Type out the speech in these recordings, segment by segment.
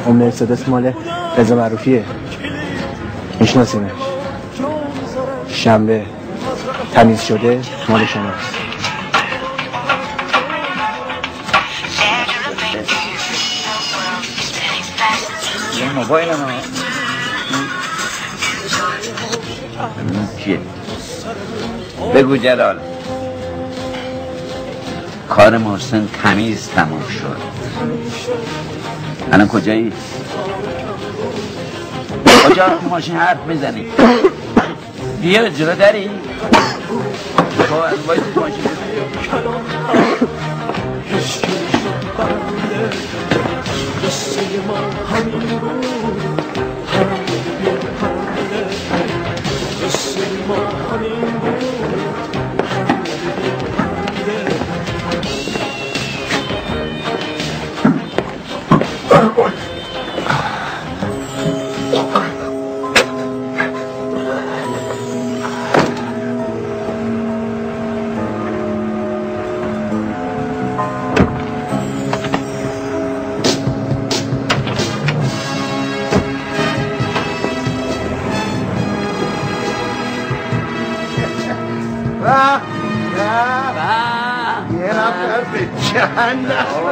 اون مرسدس مال رضا معروفیه، میشناسینش. شنبه تمیز شده مال شماست. یه موبایل ما چیه؟ بگو جلال. کار محسن تمیز تموم شد. الان کجایی؟ کجا تو ماشین حرف میزنی؟ بیا جلو داری؟ خب از باید تو ماشین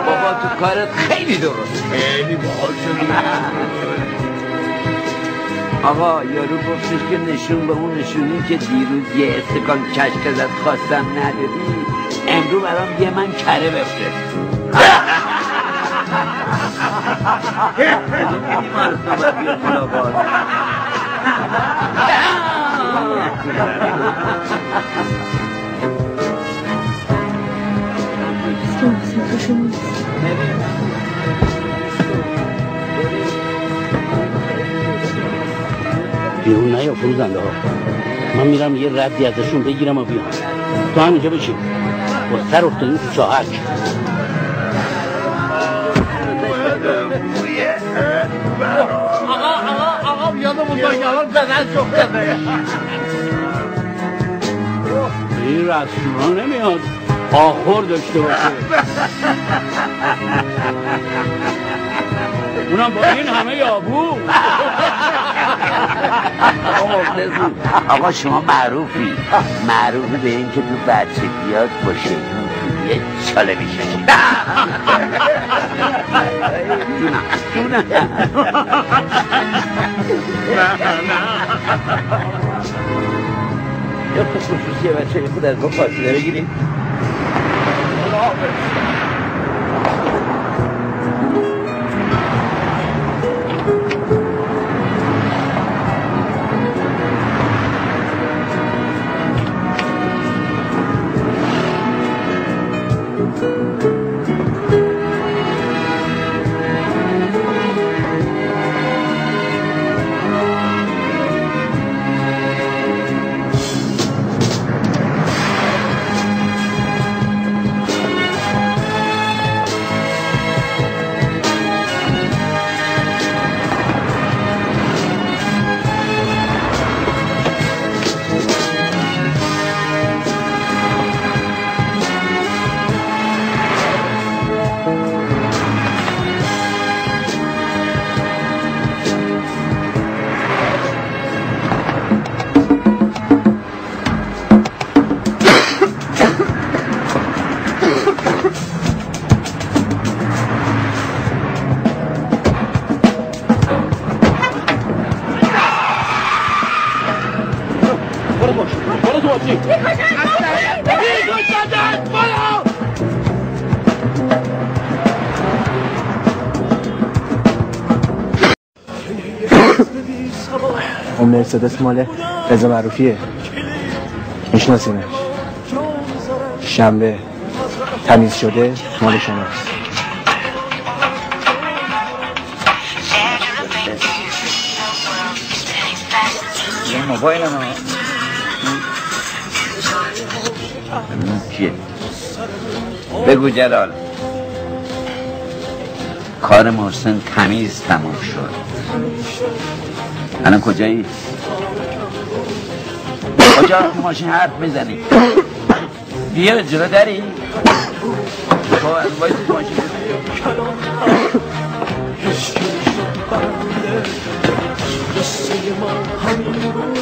بابا تو کارت خیلی درست، خیلی باحال شدی. آقا یارو گفتش که نشون به اون نشونی که دیروز یه استکان کشک ازت خواستم ندادی، امرو برام یه من کره بفرست. بیرون نیا فروزنده ها، من میرم یه ردی ازشون بگیرم و بیام. تو همینجا بشین با سر افتادیم تو چاهک. آقا یادمون داگران زدن شخصه. این رستوران نمیاد آخر داشته باشه. اونم با این همه یابو. آقا شما معروفی به این که تو بچگیات باشه یه چاله میششی. جونم یا خصوصی بچه خود از ما فاصله بگیریم. اون مرسدس مال رضا معروفیه، میشناسینش. شنبه تمیز شده مال شماست. یه موبایل ما چیه؟ بگو جلال. کار محسن تمیز تموم شد. الان کجایی؟ کجا تو ماشین حرف میزنی؟ بیا جلو داری؟ کار وایس ماشین قصه ما همین